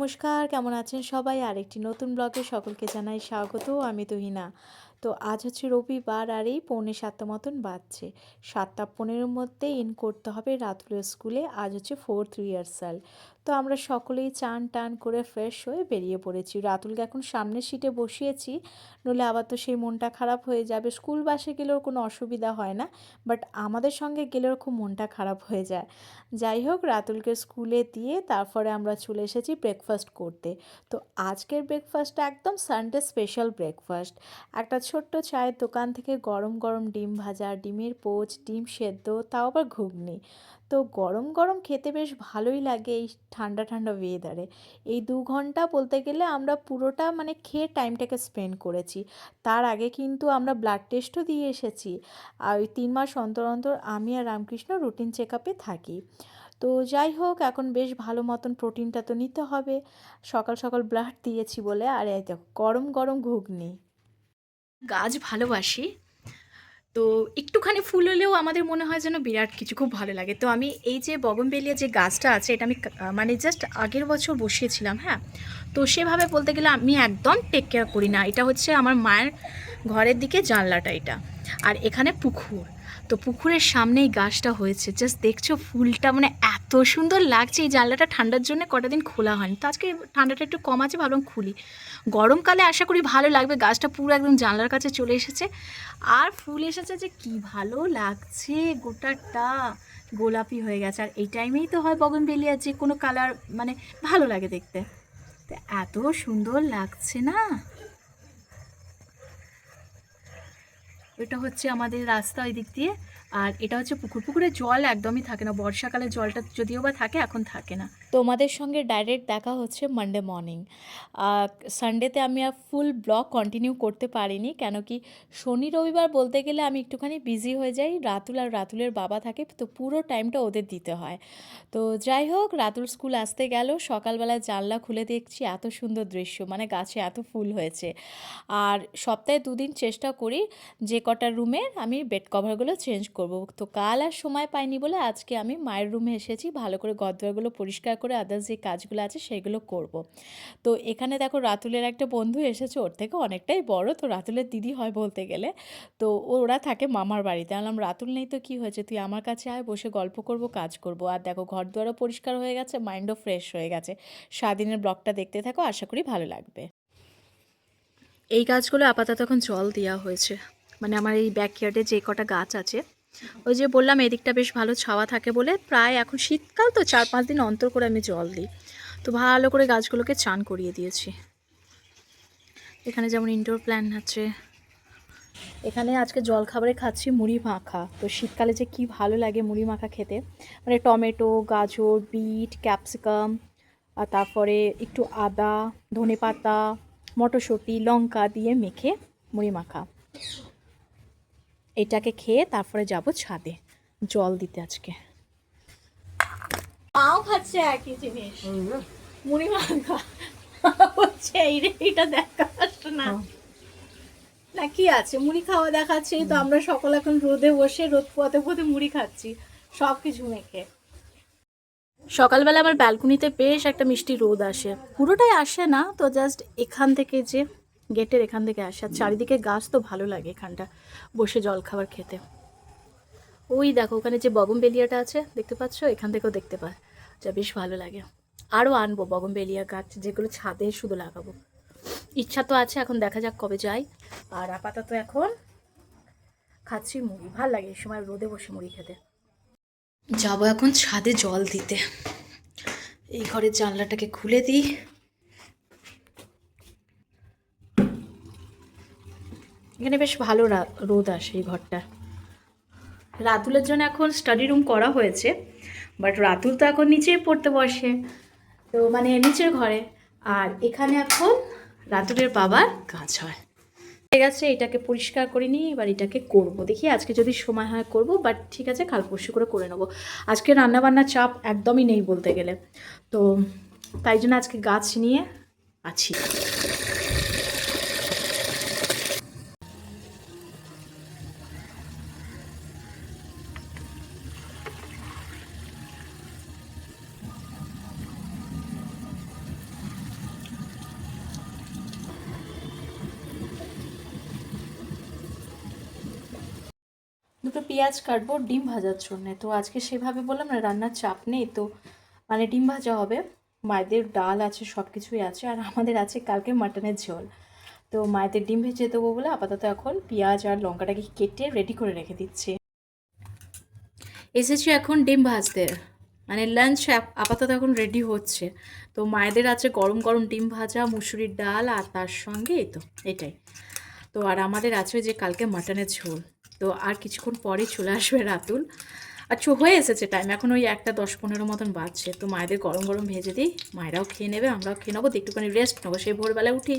নমস্কার, কেমন আছেন সবাই? আরেকটি নতুন ব্লগে সকলকে জানাই স্বাগত। আমি তুহিনা। তো আজ হচ্ছে রবিবার আর এই 6:45 মতন বাজছে। 7:15 মধ্যে ইন করতে হবে রাতুলের স্কুলে। আজ হচ্ছে 4th রিহার্সাল। তো আমরা সকলেই চান টান করে ফ্রেশ হয়ে বেরিয়ে পড়েছি। রাতুলকে এখন সামনের সিটে বসিয়েছি, নইলে আবার তো সেই মনটা খারাপ হয়ে যাবে। স্কুল বাসে গেলেও কোনো অসুবিধা হয় না, বাট আমাদের সঙ্গে গেলেও খুব মনটা খারাপ হয়ে যায়। যাই হোক, রাতুলকে স্কুলে দিয়ে তারপরে আমরা চলে এসেছি ব্রেকফাস্ট করতে। তো আজকের ব্রেকফাস্টটা একদম সানডে স্পেশাল ব্রেকফাস্ট। একটা ছোট্ট চায়ের দোকান থেকে গরম গরম ডিম ভাজা, ডিমের পোচ, ডিম সেদ্ধ, তাও আবার ঘুগনি। তো গরম গরম খেতে বেশ ভালোই লাগে এই ঠান্ডা ঠান্ডা ওয়েদারে। এই 2 ঘন্টা বলতে গেলে আমরা পুরোটা মানে খেয়ে টাইমটাকে স্পেন্ড করেছি। তার আগে কিন্তু আমরা ব্লাড টেস্টও দিয়ে এসেছি। আর ওই 3 মাস অন্তর অন্তর আমি আর রামকৃষ্ণ রুটিন চেক আপে থাকি। তো যাই হোক, এখন বেশ ভালো মতন প্রোটিনটা তো নিতে হবে, সকাল সকাল ব্লাড দিয়েছি বলে। আর এই দেখো গরম গরম ঘুগনি। গাছ ভালোবাসি, তো একটুখানি ফুল হলেও আমাদের মনে হয় যেন বিরাট কিছু, খুব ভালো লাগে। তো আমি এই যে বগনবেলিয়া যে গাছটা আছে, এটা আমি মানে জাস্ট আগের বছর বসিয়েছিলাম। হ্যাঁ, তো সেভাবে বলতে গেলে আমি একদম টেক কেয়ার করি না। এটা হচ্ছে আমার মায়ের ঘরের দিকে জানলাটা এটা, আর এখানে পুকুর। তো পুকুরের সামনেই গাছটা হয়েছে, জাস্ট দেখছো ফুলটা মানে এত সুন্দর লাগছে। এই জানলাটা ঠান্ডার জন্য কটা দিন খোলা হয়নি, তো আজকে ঠান্ডাটা একটু কম আছে, ভাবলাম খুলি। গরমকালে আশা করি ভালো লাগবে। গাছটা পুরো একদম জানলার কাছে চলে এসেছে, আর ফুল এসেছে যে কি ভালো লাগছে। গোটাটা গোলাপি হয়ে গেছে, আর এই টাইমেই তো হয় বগনভেলিয়ার যে কোনো কালার মানে ভালো লাগে দেখতে। তো এত সুন্দর লাগছে না। এটা হচ্ছে আমাদের রাস্তা ওই দিক দিয়ে, আর এটা হচ্ছে পুকুর। পুকুরে জল একদমই থাকে না, বর্ষাকালে জলটা যদিও বা থাকে, এখন থাকে না। তোমাদের সঙ্গে ডাইরেক্ট দেখা হচ্ছে মানডে মর্নিং। সানডেতে আমি আর ফুল ব্লগ কন্টিনিউ করতে পারিনি, কেন কি শনি রবিবার বলতে গেলে আমি একটুখানি বিজি হয়ে যাই। রাতুল আর রাতুলের বাবা থাকে, তো পুরো টাইমটা ওদের দিতে হয়। তো যাই হোক, রাতুল স্কুল আসতে গেল, সকালবেলা জানলা খুলে দেখছি এত সুন্দর দৃশ্য, মানে গাছে এত ফুল হয়েছে। আর সপ্তাহে 2 দিন চেষ্টা করি যে কটা রুমের আমি বেড কভারগুলো চেঞ্জ করব। তো কাল আর সময় পাইনি বলে আজকে আমি মায়ের রুমে এসেছি, ভালো করে ঘরদোরগুলো পরিষ্কার করে আদার্স যে কাজগুলো আছে সেগুলো করব। তো এখানে দেখো রাতুলের একটা বন্ধু এসেছে, ওর থেকে অনেকটাই বড়, তো রাতুলের দিদি হয় বলতে গেলে। তো ওরা থাকে মামার বাড়িতে। আনলাম রাতুল নেই তো কী হয়েছে, তুই আমার কাছে আয়, বসে গল্প করব, কাজ করব। আর দেখো ঘরদোরও পরিষ্কার হয়ে গেছে, মাইন্ডও ফ্রেশ হয়ে গেছে। সারাদিনের ব্লগটা দেখতে থাকো, আশা করি ভালো লাগবে। এই গাছগুলো আপাতত এখন জল দেওয়া হয়েছে, মানে আমার এই ব্যাকইয়ার্ডে যে কটা গাছ আছে, ওই যে বললাম এদিকটা বেশ ভালো ছাওয়া থাকে বলে প্রায় এখন শীতকাল তো 4-5 দিন অন্তর করে আমি জল দিই। তো ভালো করে গাছগুলোকে চান করিয়ে দিয়েছি। এখানে যেমন ইনডোর প্ল্যান্ট আছে। এখানে আজকে জলখাবারে খাচ্ছি মুড়ি মাখা। তো শীতকালে যে কি ভালো লাগে মুড়ি মাখা খেতে, মানে টমেটো, গাজর, বিট, ক্যাপসিকাম, আর তারপরে একটু আদা, ধনেপাতা, মটরশুঁটি, লঙ্কা দিয়ে মেখে মুড়ি মাখা। এটাকে খেয়ে তারপরে যাব ছাদে জল দিতে। আজকে পাও খাচ্ছে একই জিনিস, মুড়ি মাখা হচ্ছে এইটা দেখাচ্ছে না, না কি আছে মুড়ি খাওয়া দেখাচ্ছে। তো আমরা সকল এখন রোদে বসে রোদ পোয়াতে পোয়াতে মুড়ি খাচ্ছি সব কিছু মেখে। সকালবেলা আমার ব্যালকনিতে বেশ একটা মিষ্টি রোদ আসে, পুরোটাই আসে না তো, জাস্ট এখান থেকে যে গেটের এখান থেকে আসে। আর চারিদিকে গাছ, তো ভালো লাগে এখানটা বসে জলখাবার খেতে। ওই দেখো ওখানে যে বগনবেলিয়াটা আছে দেখতে পাচ্ছ, এখান থেকেও দেখতে পায়, যা বেশ ভালো লাগে। আরও আনবো বগনবেলিয়া গাছ, যেগুলো ছাদে শুধু লাগাবো। ইচ্ছা তো আছে, এখন দেখা যাক কবে যাই। আর আপাতত এখন খাচ্ছি মুড়ি, ভাল লাগে এই সময় রোদে বসে মুড়ি খেতে। যাবো এখন ছাদে জল দিতে। এই ঘরের জানলাটাকে খুলে দিই। এখানে বেশ ভালো রোদ আসে এই ঘরটা। রাতুলের জন্য এখন স্টাডি রুম করা হয়েছে, বাট রাতুল তো এখন নিচেই পড়তে বসে, তো মানে নিচের ঘরে। আর এখানে এখন রাতুলের বাবার কাজ হয়। ঠিক আছে, এটাকে পরিষ্কার করে নিই, এবার এটাকে করব। দেখি আজকে যদি সময় হয় করব, বাট ঠিক আছে কাল পরশু করে নেবো। আজকে রান্নাবান্নার চাপ একদমই নেই বলতে গেলে, তো তাই জন্য আজকে গাছ নিয়ে আছি। দুটো পেঁয়াজ কাটবো ডিম ভাজার জন্যে। তো আজকে সেভাবে বললাম না রান্নার চাপ নেই, তো মানে ডিম ভাজা হবে, মায়েদের ডাল আছে, সব কিছুই আছে, আর আমাদের আছে কালকে মাটনের ঝোল। তো মায়েদের ডিম ভেজে দেবো বলে আপাতত এখন পেঁয়াজ আর লঙ্কাটাকে কেটে রেডি করে রেখে দিচ্ছি। এসেছি এখন ডিম ভাজতে, মানে লাঞ্চ আপাতত এখন রেডি হচ্ছে। তো মায়েদের আছে গরম গরম ডিম ভাজা, মুসুরির ডাল, আর তার সঙ্গে এই তো এটাই। তো আর আমাদের আছে যে কালকে মাটনের ঝোল। তো আর কিছুক্ষণ পরেই চলে আসবে রাতুল। আর হয়ে এসেছে টাইম, এখন ওই 1:10-15 মতন বাজছে। তো মায়েদের গরম গরম ভেজে দিই, মায়েরাও খেয়ে নেবে, আমরাও খেয়ে নেবো, তো একটুখানি রেস্ট নেবো, সেই ভোরবেলায় উঠি।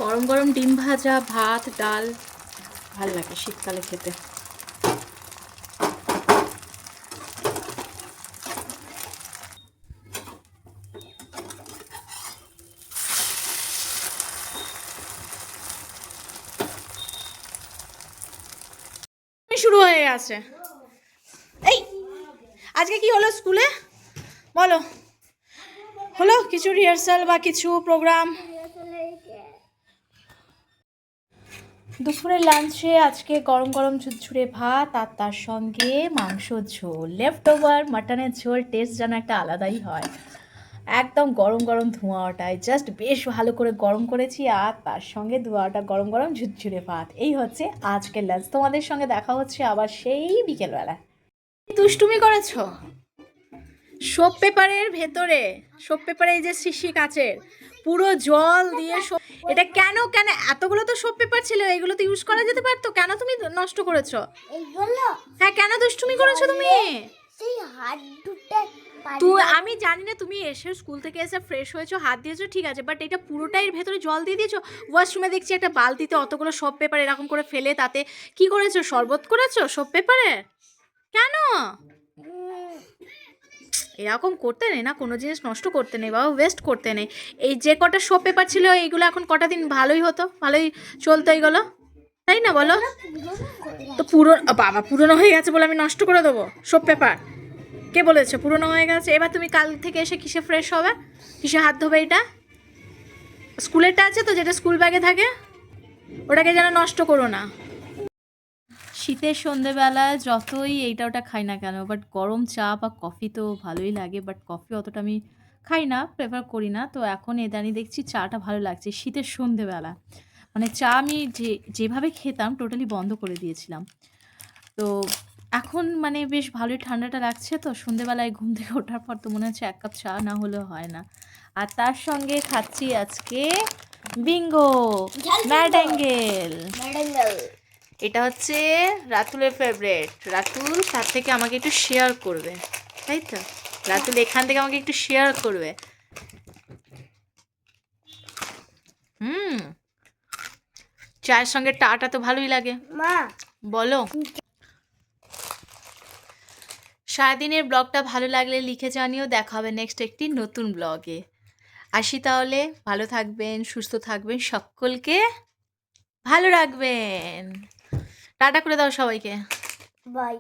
গরম গরম ডিম ভাজা, ভাত, ডাল ভাল লাগে শীতকালে খেতে। শুরু হয়ে গেছে। এই আজকে কি হলো স্কুলে বলো, হলো কিছু রিহার্সাল বা কিছু প্রোগ্রাম? দুপুরের লাঞ্চে আজকে গরম গরম ঝুরঝুরে ভাত, আর তার সঙ্গে মাংস ঝোল, লেফট ওভার মাটনের ঝোল। টেস্ট যেন একটা আলাদাই হয়, একদম গরম গরম ধোঁয়া ওটায় জাস্ট বেশ ভালো করে গরম করেছি, আর তার সঙ্গে ধোঁয়াটা গরম গরম ঝুরঝুরে ভাত। এই হচ্ছে আজকের লাঞ্চ। তোমাদের সঙ্গে দেখা হচ্ছে আবার সেই বিকেলবেলা। দুষ্টুমি করেছো সোপ পেপারের ভেতরে, সোপ পেপারে এই যে শিশি কাচের পুরো জল দিয়ে এটা কেন কেন এতগুলো তো সোপ পেপার ছিল, এগুলো তো ইউজ করা যেতে পারতো, কেন তুমি নষ্ট করেছো এইগুলো? হ্যাঁ কেন দুষ্টুমি করেছো তুমি? সেই হাত দুটো তুই, আমি জানি না, তুমি এসে স্কুল থেকে এসে ফ্রেশ হয়েছো, হাত দিয়েছো ঠিক আছে, বাট এটা পুরোটাই ভেতরে জল দিয়ে দিয়েছো। ওয়াশরুমে দেখছি একটা বালতিতে অতগুলো সোপ পেপার এরকম করে ফেলে তাতে কি করেছো, শরবত করেছো সোপ পেপারে? কেন এরকম করতে নেই না, কোনো জিনিস নষ্ট করতে নেই বাবা, ওয়েস্ট করতে নেই। এই যে কটা সোপ পেপার ছিল এইগুলো এখন কটা দিন ভালোই হতো, ভালোই চলতো এইগুলো, তাই না বলো? তো বাবা পুরনো হয়ে গেছে বলে আমি নষ্ট করে দেবো সোপ পেপার? কে বলেছে পুরনো হয়ে গেছে? এবার তুমি কাল থেকে এসে কিসে ফ্রেশ হবে, কিসে হাত ধোবে? এটা স্কুলেরটা আছে তো, যেটা স্কুল ব্যাগে থাকে, ওটাকে যেন নষ্ট করো না। শীতের সন্ধেবেলায় যতই এইটা ওটা খাই না কেন, বাট গরম চা বা কফি তো ভালোই লাগে, বাট কফি অতটা আমি খাই না, প্রেফার করি না। তো এখন এদানি দেখছি চাটা ভালো লাগছে শীতের সন্ধেবেলা, মানে চা আমি যেভাবে খেতাম টোটালি বন্ধ করে দিয়েছিলাম। তো এখন মানে বেশ ভালোই ঠান্ডাটা লাগছে, তো সন্ধেবেলায় ঘুম থেকে ওঠার পর তো মনে হচ্ছে 1 কাপ চা না হলেও হয় না। আর তার সঙ্গে খাচ্ছি আজকে বিঙ্গো ম্যাডাঙ্গেল। এটা হচ্ছে রাতুলের ফেভারিট, রাতুল তার থেকে আমাকে একটু শেয়ার করবে, তাই তো? রাতুল এখান থেকে আমাকে একটু শেয়ার করবে। চায়ের সঙ্গে টাটা তো ভালোই লাগে। মা বলো, সারাদিনের ব্লগটা ভালো লাগলে লিখে জানিও, দেখা হবে নেক্সট একটি নতুন ব্লগে। আসি তাহলে, ভালো থাকবেন, সুস্থ থাকবেন, সকলকে ভালো রাখবেন। টাটা করে দাও সবাইকে, বাই।